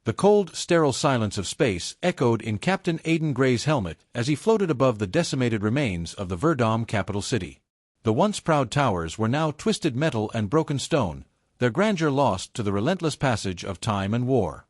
The cold, sterile silence of space echoed in Captain Aidan Gray's helmet as he floated above the decimated remains of the Verdom capital city. The once proud towers were now twisted metal and broken stone, their grandeur lost to the relentless passage of time and war.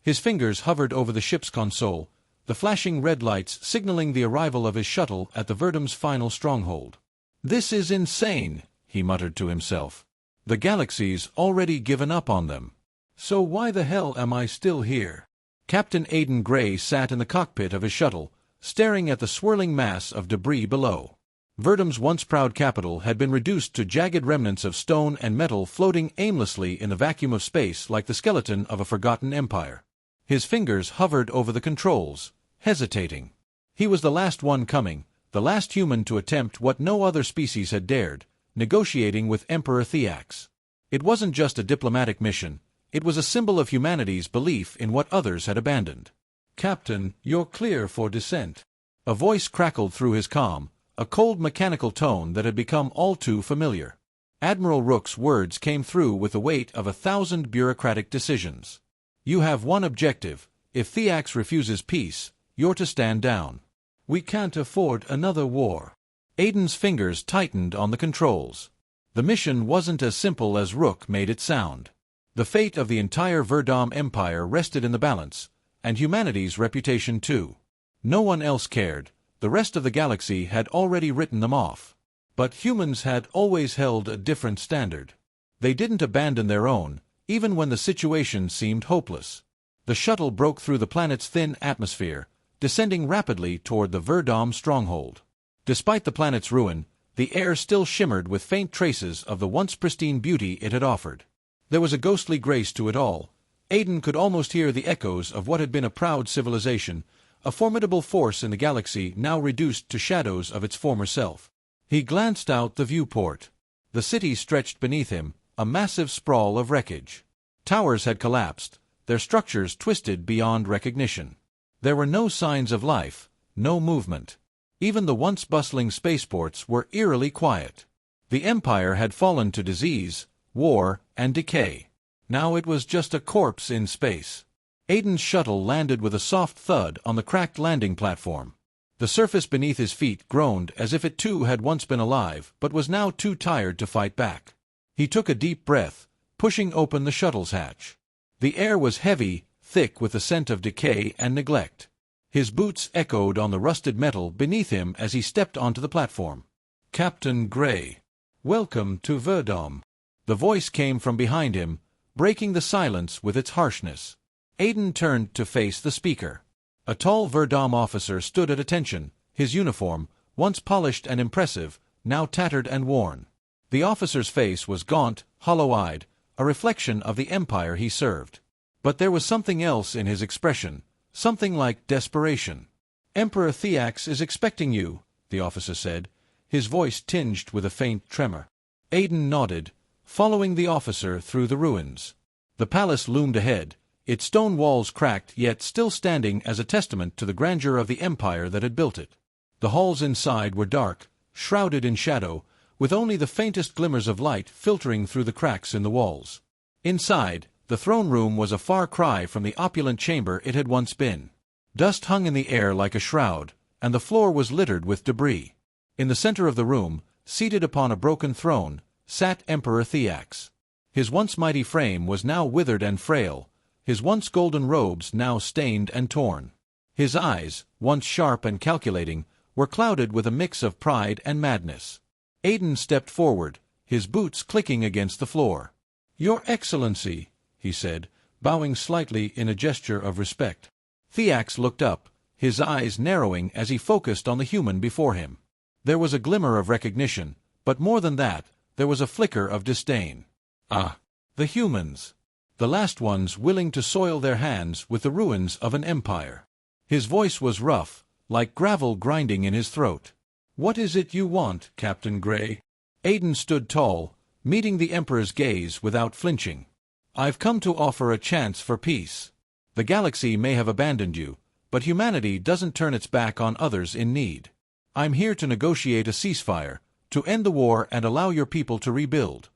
His fingers hovered over the ship's console, the flashing red lights signaling the arrival of his shuttle at the Verdom's final stronghold. "This is insane," he muttered to himself. "The galaxy's already given up on them. So why the hell am I still here?" Captain Aidan Gray sat in the cockpit of his shuttle, staring at the swirling mass of debris below. Verdom's once proud capital had been reduced to jagged remnants of stone and metal floating aimlessly in the vacuum of space like the skeleton of a forgotten empire. His fingers hovered over the controls, hesitating. He was the last one coming, the last human to attempt what no other species had dared, negotiating with Emperor Theax. It wasn't just a diplomatic mission, it was a symbol of humanity's belief in what others had abandoned. "Captain, you're clear for descent." A voice crackled through his comm, a cold mechanical tone that had become all too familiar. Admiral Rook's words came through with the weight of 1,000 bureaucratic decisions. "You have one objective. If Theax refuses peace, you're to stand down. We can't afford another war." Aidan's fingers tightened on the controls. The mission wasn't as simple as Rook made it sound. The fate of the entire Verdom Empire rested in the balance, and humanity's reputation too. No one else cared. The rest of the galaxy had already written them off. But humans had always held a different standard. They didn't abandon their own, even when the situation seemed hopeless. The shuttle broke through the planet's thin atmosphere, descending rapidly toward the Verdom stronghold. Despite the planet's ruin, the air still shimmered with faint traces of the once pristine beauty it had offered. There was a ghostly grace to it all. Aidan could almost hear the echoes of what had been a proud civilization, a formidable force in the galaxy now reduced to shadows of its former self. He glanced out the viewport. The city stretched beneath him, a massive sprawl of wreckage. Towers had collapsed, their structures twisted beyond recognition. There were no signs of life, no movement. Even the once bustling spaceports were eerily quiet. The Empire had fallen to disease, war, and decay. Now it was just a corpse in space. Aidan's shuttle landed with a soft thud on the cracked landing platform. The surface beneath his feet groaned as if it too had once been alive but was now too tired to fight back. He took a deep breath, pushing open the shuttle's hatch. The air was heavy, thick with the scent of decay and neglect. His boots echoed on the rusted metal beneath him as he stepped onto the platform. "Captain Gray, welcome to Verdom." The voice came from behind him, breaking the silence with its harshness. Aidan turned to face the speaker. A tall Verdom officer stood at attention, his uniform, once polished and impressive, now tattered and worn. The officer's face was gaunt, hollow-eyed, a reflection of the empire he served. But there was something else in his expression, something like desperation. "Emperor Theax is expecting you," the officer said, his voice tinged with a faint tremor. Aidan nodded, following the officer through the ruins. The palace loomed ahead, its stone walls cracked yet still standing as a testament to the grandeur of the empire that had built it. The halls inside were dark, shrouded in shadow, with only the faintest glimmers of light filtering through the cracks in the walls. Inside, the throne room was a far cry from the opulent chamber it had once been. Dust hung in the air like a shroud, and the floor was littered with debris. In the center of the room, seated upon a broken throne, sat Emperor Theax. His once mighty frame was now withered and frail, his once golden robes now stained and torn. His eyes, once sharp and calculating, were clouded with a mix of pride and madness. Aidan stepped forward, his boots clicking against the floor. "Your Excellency," he said, bowing slightly in a gesture of respect. Theax looked up, his eyes narrowing as he focused on the human before him. There was a glimmer of recognition, but more than that, there was a flicker of disdain. Ah, the humans! The last ones willing to soil their hands with the ruins of an empire. His voice was rough, like gravel grinding in his throat. "What is it you want, Captain Gray?" Aidan stood tall, meeting the Emperor's gaze without flinching. "I've come to offer a chance for peace. The galaxy may have abandoned you, but humanity doesn't turn its back on others in need. I'm here to negotiate a ceasefire, to end the war and allow your people to rebuild."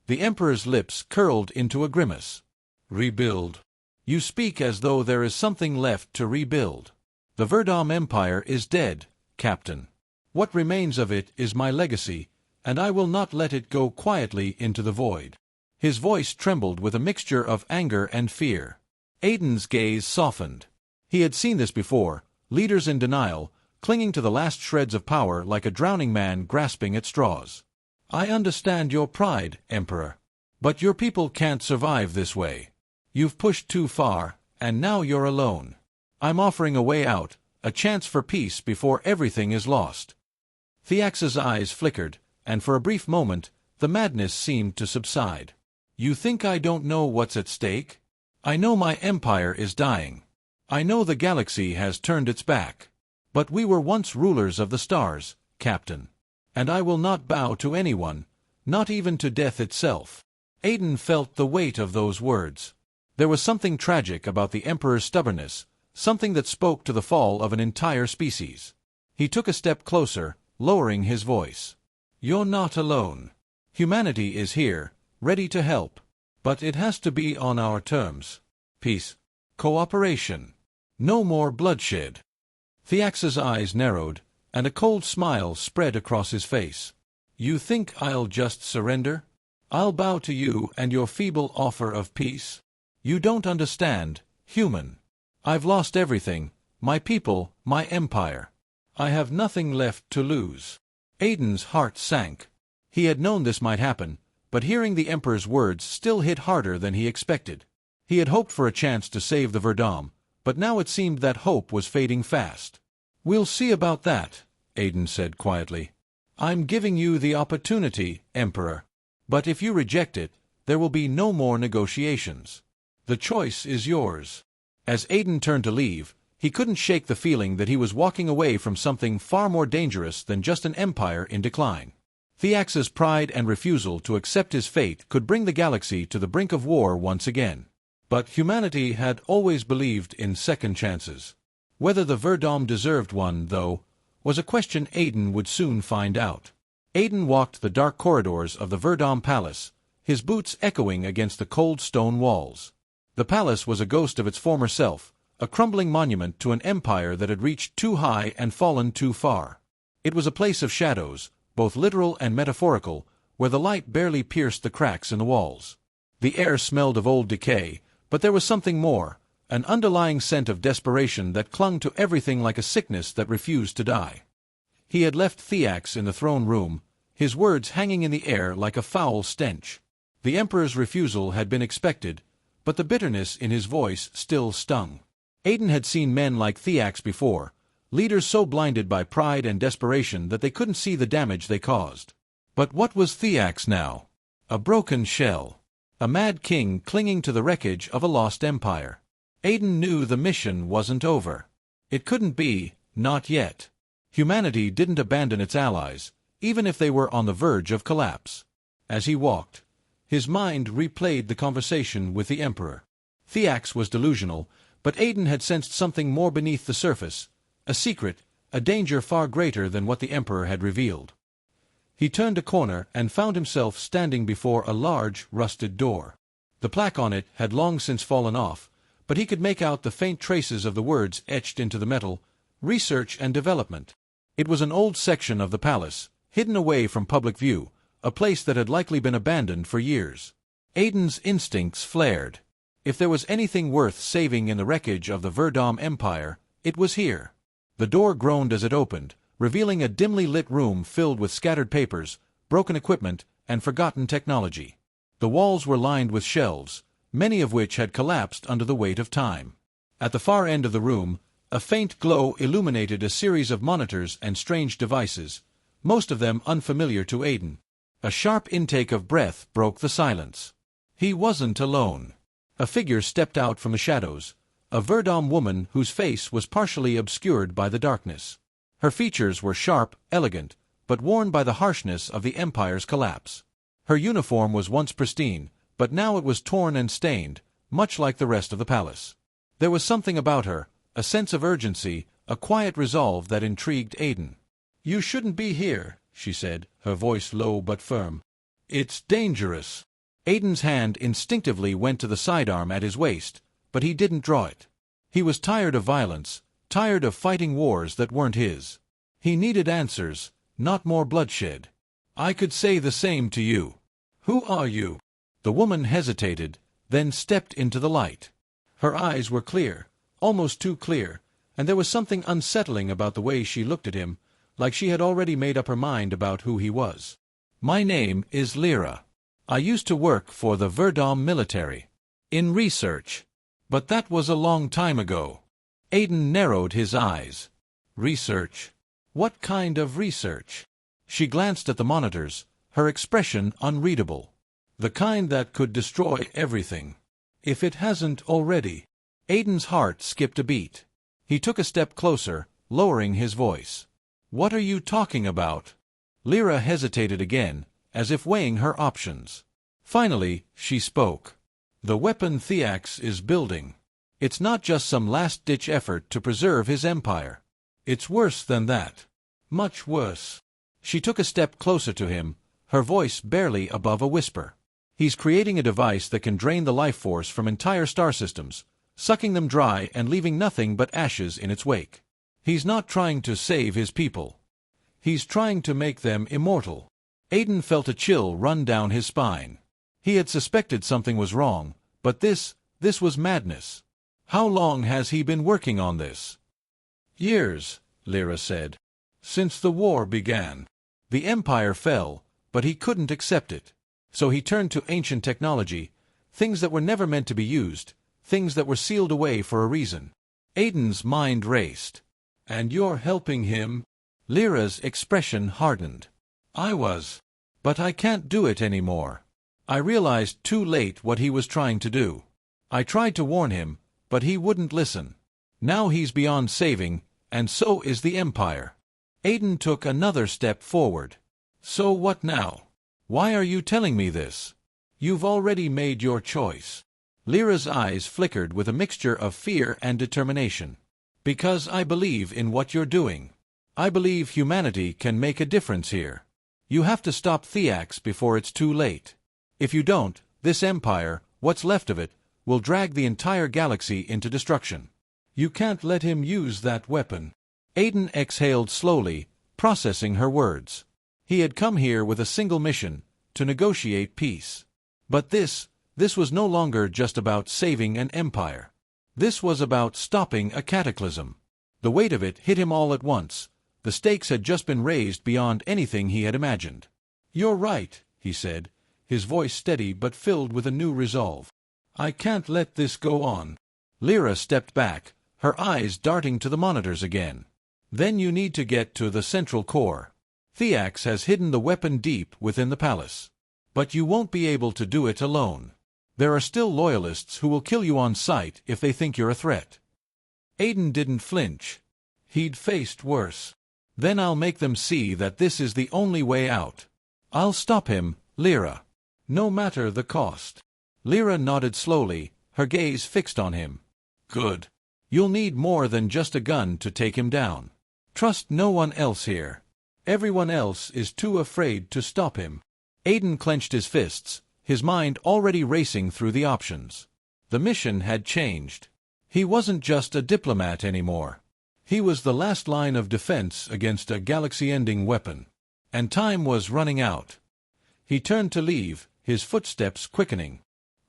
The Emperor's lips curled into a grimace. "Rebuild? You speak as though there is something left to rebuild. The Verdom Empire is dead, Captain. What remains of it is my legacy, and I will not let it go quietly into the void. His voice trembled with a mixture of anger and fear. Aiden's gaze softened. He had seen this before, leaders in denial, clinging to the last shreds of power like a drowning man grasping at straws. I understand your pride, Emperor. But your people can't survive this way. You've pushed too far, and now you're alone. I'm offering a way out, a chance for peace before everything is lost. Thiax's eyes flickered, and for a brief moment, the madness seemed to subside. You think I don't know what's at stake? I know my empire is dying. I know the galaxy has turned its back. But we were once rulers of the stars, Captain. And I will not bow to anyone, not even to death itself. Aiden felt the weight of those words. There was something tragic about the Emperor's stubbornness, something that spoke to the fall of an entire species. He took a step closer, lowering his voice. You're not alone. Humanity is here, ready to help. But it has to be on our terms. Peace. Cooperation. No more bloodshed. Thiax's eyes narrowed, and a cold smile spread across his face. You think I'll just surrender? I'll bow to you and your feeble offer of peace? You don't understand, human. I've lost everything, my people, my empire. I have nothing left to lose. Aiden's heart sank. He had known this might happen, but hearing the Emperor's words still hit harder than he expected. He had hoped for a chance to save the Verdom, but now it seemed that hope was fading fast. We'll see about that, Aiden said quietly. I'm giving you the opportunity, Emperor. But if you reject it, there will be no more negotiations. The choice is yours. As Aiden turned to leave, he couldn't shake the feeling that he was walking away from something far more dangerous than just an empire in decline. Thiax's pride and refusal to accept his fate could bring the galaxy to the brink of war once again. But humanity had always believed in second chances. Whether the Verdom deserved one, though, was a question Aiden would soon find out. Aiden walked the dark corridors of the Verdom Palace, his boots echoing against the cold stone walls. The palace was a ghost of its former self, a crumbling monument to an empire that had reached too high and fallen too far. It was a place of shadows, both literal and metaphorical, where the light barely pierced the cracks in the walls. The air smelled of old decay, but there was something more, an underlying scent of desperation that clung to everything like a sickness that refused to die. He had left Thiax in the throne room, his words hanging in the air like a foul stench. The Emperor's refusal had been expected, but the bitterness in his voice still stung. Aiden had seen men like Thiax before, leaders so blinded by pride and desperation that they couldn't see the damage they caused. But what was Thiax now? A broken shell. A mad king clinging to the wreckage of a lost empire. Aiden knew the mission wasn't over. It couldn't be, not yet. Humanity didn't abandon its allies, even if they were on the verge of collapse. As he walked, his mind replayed the conversation with the Emperor. Thiax was delusional, but Aiden had sensed something more beneath the surface, a secret, a danger far greater than what the Emperor had revealed. He turned a corner and found himself standing before a large, rusted door. The plaque on it had long since fallen off, but he could make out the faint traces of the words etched into the metal, Research and Development. It was an old section of the palace, hidden away from public view, a place that had likely been abandoned for years. Aiden's instincts flared. If there was anything worth saving in the wreckage of the Verdom Empire, it was here. The door groaned as it opened, revealing a dimly lit room filled with scattered papers, broken equipment, and forgotten technology. The walls were lined with shelves, many of which had collapsed under the weight of time. At the far end of the room, a faint glow illuminated a series of monitors and strange devices, most of them unfamiliar to Aiden. A sharp intake of breath broke the silence. He wasn't alone. A figure stepped out from the shadows, a Verdom woman whose face was partially obscured by the darkness. Her features were sharp, elegant, but worn by the harshness of the Empire's collapse. Her uniform was once pristine, but now it was torn and stained, much like the rest of the palace. There was something about her, a sense of urgency, a quiet resolve that intrigued Aiden. "You shouldn't be here," she said, her voice low but firm. "It's dangerous." Aiden's hand instinctively went to the sidearm at his waist, but he didn't draw it. He was tired of violence, tired of fighting wars that weren't his. He needed answers, not more bloodshed. I could say the same to you. Who are you? The woman hesitated, then stepped into the light. Her eyes were clear, almost too clear, and there was something unsettling about the way she looked at him, like she had already made up her mind about who he was. My name is Lyra. I used to work for the Verdom military. In research. But that was a long time ago. Aiden narrowed his eyes. Research? What kind of research? She glanced at the monitors, her expression unreadable. The kind that could destroy everything. If it hasn't already. Aiden's heart skipped a beat. He took a step closer, lowering his voice. What are you talking about? Lyra hesitated again, as if weighing her options. Finally, she spoke. The weapon Theax is building. It's not just some last-ditch effort to preserve his empire. It's worse than that. Much worse. She took a step closer to him, her voice barely above a whisper. He's creating a device that can drain the life force from entire star systems, sucking them dry and leaving nothing but ashes in its wake. He's not trying to save his people. He's trying to make them immortal. Aiden felt a chill run down his spine. He had suspected something was wrong, but this was madness. How long has he been working on this? Years, Lyra said. Since the war began. The empire fell, but he couldn't accept it. So he turned to ancient technology, things that were never meant to be used, things that were sealed away for a reason. Aiden's mind raced. And you're helping him? Lyra's expression hardened. I was. But I can't do it anymore. I realized too late what he was trying to do. I tried to warn him, but he wouldn't listen. Now he's beyond saving, and so is the Empire. Aiden took another step forward. So what now? Why are you telling me this? You've already made your choice. Lyra's eyes flickered with a mixture of fear and determination. Because I believe in what you're doing. I believe humanity can make a difference here. You have to stop Theax before it's too late. If you don't, this empire, what's left of it, will drag the entire galaxy into destruction. You can't let him use that weapon. Aiden exhaled slowly, processing her words. He had come here with a single mission, to negotiate peace. But this was no longer just about saving an empire. This was about stopping a cataclysm. The weight of it hit him all at once. The stakes had just been raised beyond anything he had imagined. You're right, he said, his voice steady but filled with a new resolve. I can't let this go on. Lyra stepped back, her eyes darting to the monitors again. Then you need to get to the central core. Theax has hidden the weapon deep within the palace. But you won't be able to do it alone. There are still loyalists who will kill you on sight if they think you're a threat. Aiden didn't flinch. He'd faced worse. Then I'll make them see that this is the only way out. I'll stop him, Lyra. No matter the cost. Lyra nodded slowly, her gaze fixed on him. Good. You'll need more than just a gun to take him down. Trust no one else here. Everyone else is too afraid to stop him. Aiden clenched his fists, his mind already racing through the options. The mission had changed. He wasn't just a diplomat anymore. He was the last line of defense against a galaxy-ending weapon. And time was running out. He turned to leave, his footsteps quickening.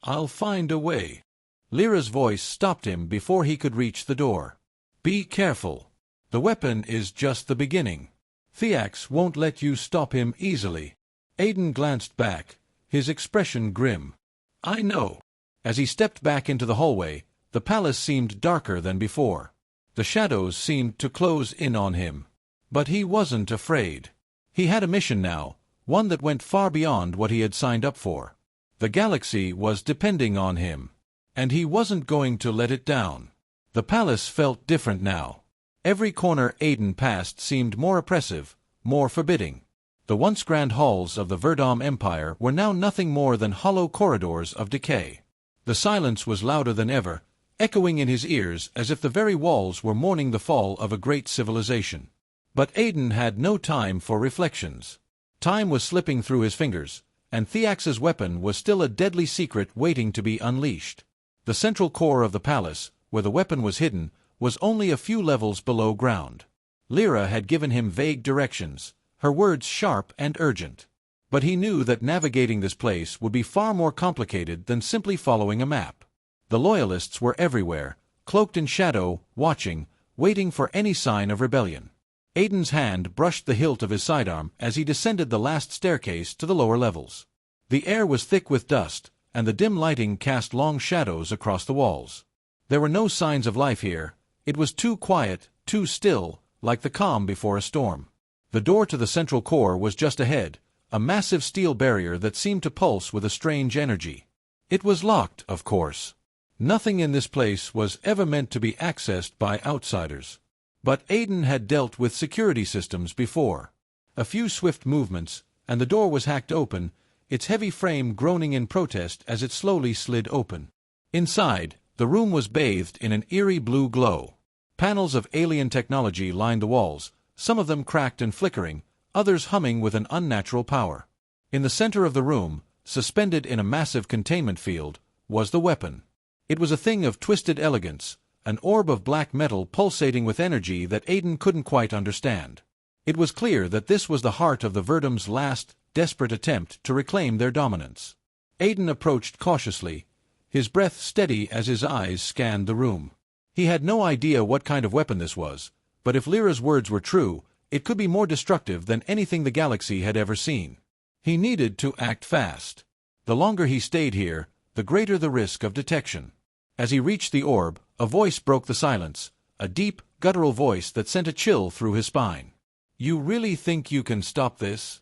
I'll find a way. Lyra's voice stopped him before he could reach the door. Be careful. The weapon is just the beginning. Theax won't let you stop him easily. Aiden glanced back, his expression grim. I know. As he stepped back into the hallway, the palace seemed darker than before. The shadows seemed to close in on him. But he wasn't afraid. He had a mission now, one that went far beyond what he had signed up for. The galaxy was depending on him. And he wasn't going to let it down. The palace felt different now. Every corner Aiden passed seemed more oppressive, more forbidding. The once grand halls of the Verdom Empire were now nothing more than hollow corridors of decay. The silence was louder than ever, echoing in his ears as if the very walls were mourning the fall of a great civilization. But Aiden had no time for reflections. Time was slipping through his fingers, and Theax's weapon was still a deadly secret waiting to be unleashed. The central core of the palace, where the weapon was hidden, was only a few levels below ground. Lyra had given him vague directions, her words sharp and urgent. But he knew that navigating this place would be far more complicated than simply following a map. The Loyalists were everywhere, cloaked in shadow, watching, waiting for any sign of rebellion. Aiden's hand brushed the hilt of his sidearm as he descended the last staircase to the lower levels. The air was thick with dust, and the dim lighting cast long shadows across the walls. There were no signs of life here. It was too quiet, too still, like the calm before a storm. The door to the central core was just ahead, a massive steel barrier that seemed to pulse with a strange energy. It was locked, of course. Nothing in this place was ever meant to be accessed by outsiders. But Aiden had dealt with security systems before. A few swift movements, and the door was hacked open, its heavy frame groaning in protest as it slowly slid open. Inside, the room was bathed in an eerie blue glow. Panels of alien technology lined the walls, some of them cracked and flickering, others humming with an unnatural power. In the center of the room, suspended in a massive containment field, was the weapon. It was a thing of twisted elegance, an orb of black metal pulsating with energy that Aiden couldn't quite understand. It was clear that this was the heart of the Verdom's last, desperate attempt to reclaim their dominance. Aiden approached cautiously, his breath steady as his eyes scanned the room. He had no idea what kind of weapon this was, but if Lyra's words were true, it could be more destructive than anything the galaxy had ever seen. He needed to act fast. The longer he stayed here, the greater the risk of detection. As he reached the orb, a voice broke the silence, a deep, guttural voice that sent a chill through his spine. "You really think you can stop this?"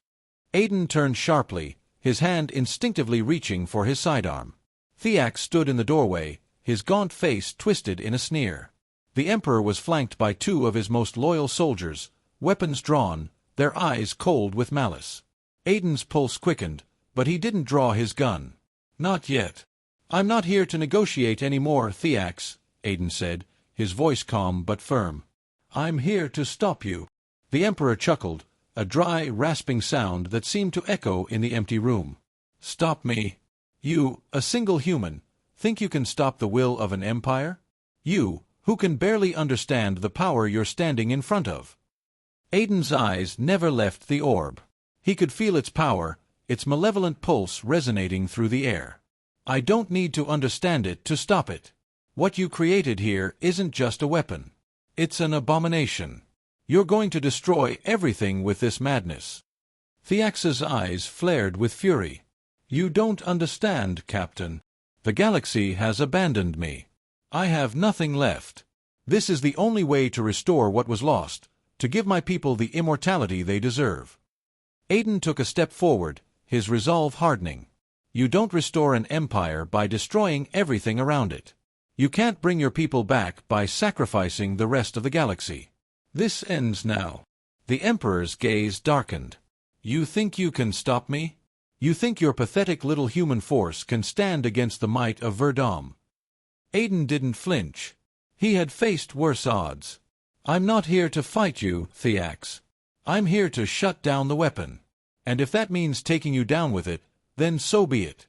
Aiden turned sharply, his hand instinctively reaching for his sidearm. Theax stood in the doorway, his gaunt face twisted in a sneer. The Emperor was flanked by two of his most loyal soldiers, weapons drawn, their eyes cold with malice. Aiden's pulse quickened, but he didn't draw his gun. "Not yet. I'm not here to negotiate any more, Theax," Aiden said, his voice calm but firm. "I'm here to stop you." The Emperor chuckled, a dry, rasping sound that seemed to echo in the empty room. "Stop me? You, a single human, think you can stop the will of an empire? You, who can barely understand the power you're standing in front of?" Aiden's eyes never left the orb. He could feel its power, its malevolent pulse resonating through the air. "I don't need to understand it to stop it. What you created here isn't just a weapon. It's an abomination. You're going to destroy everything with this madness." Theax's eyes flared with fury. "You don't understand, Captain. The galaxy has abandoned me. I have nothing left. This is the only way to restore what was lost, to give my people the immortality they deserve." Aiden took a step forward, his resolve hardening. "You don't restore an empire by destroying everything around it. You can't bring your people back by sacrificing the rest of the galaxy. This ends now." The Emperor's gaze darkened. "You think you can stop me? You think your pathetic little human force can stand against the might of Verdom?" Aiden didn't flinch. He had faced worse odds. "I'm not here to fight you, Theax. I'm here to shut down the weapon. And if that means taking you down with it, then so be it."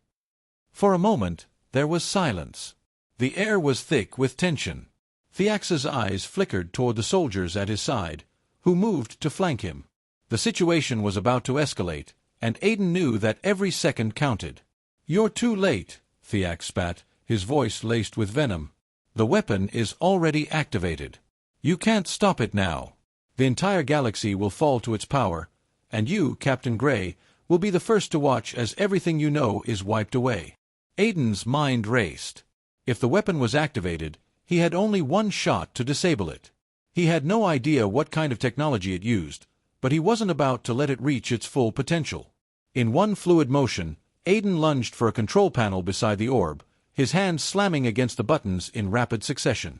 For a moment, there was silence. The air was thick with tension. Theax's eyes flickered toward the soldiers at his side, who moved to flank him. The situation was about to escalate, and Aiden knew that every second counted. "You're too late," Theax spat, his voice laced with venom. "The weapon is already activated. You can't stop it now. The entire galaxy will fall to its power, and you, Captain Gray, will be the first to watch as everything you know is wiped away." Aiden's mind raced. If the weapon was activated, he had only one shot to disable it. He had no idea what kind of technology it used, but he wasn't about to let it reach its full potential. In one fluid motion, Aiden lunged for a control panel beside the orb, his hands slamming against the buttons in rapid succession.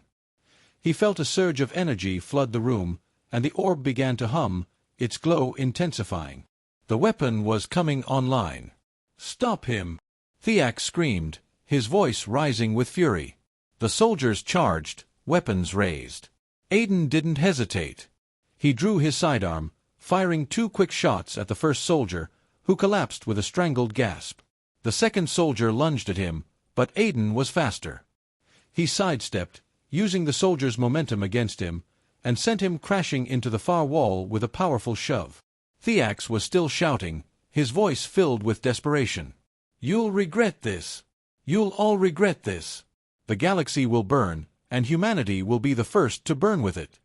He felt a surge of energy flood the room, and the orb began to hum, its glow intensifying. The weapon was coming online. "Stop him!" Theax screamed, his voice rising with fury. The soldiers charged, weapons raised. Aiden didn't hesitate. He drew his sidearm, firing 2 quick shots at the first soldier, who collapsed with a strangled gasp. The second soldier lunged at him, but Aiden was faster. He sidestepped, using the soldier's momentum against him, and sent him crashing into the far wall with a powerful shove. Theax was still shouting, his voice filled with desperation. "You'll regret this. You'll all regret this. The galaxy will burn, and humanity will be the first to burn with it."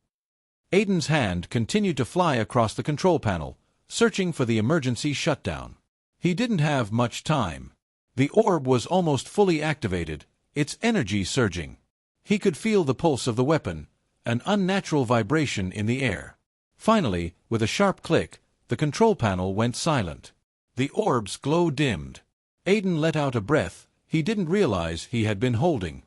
Aiden's hand continued to fly across the control panel, searching for the emergency shutdown. He didn't have much time. The orb was almost fully activated, its energy surging. He could feel the pulse of the weapon, an unnatural vibration in the air. Finally, with a sharp click, the control panel went silent. The orb's glow dimmed. Aiden let out a breath he didn't realize he had been holding.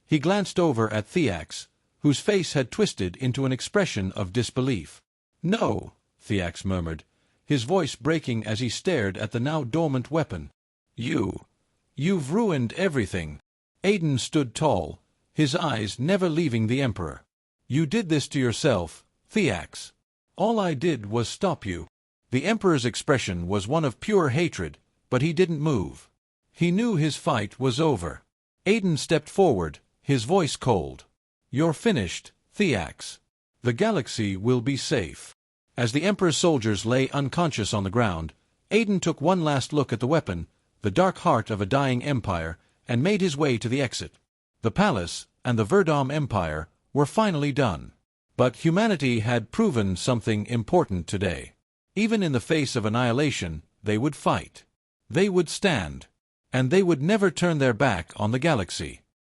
He glanced over at Theax, whose face had twisted into an expression of disbelief. "No," Theax murmured, his voice breaking as he stared at the now dormant weapon. You've ruined everything." Aiden stood tall, his eyes never leaving the Emperor. "You did this to yourself, Theax. All I did was stop you." The Emperor's expression was one of pure hatred, but he didn't move. He knew his fight was over. Aiden stepped forward, his voice cold. "You're finished, Theax. The galaxy will be safe." As the Emperor's soldiers lay unconscious on the ground, Aiden took one last look at the weapon, the dark heart of a dying empire, and made his way to the exit. The palace and the Verdom Empire were finally done. But humanity had proven something important today. Even in the face of annihilation, they would fight. They would stand. And they would never turn their back on the galaxy.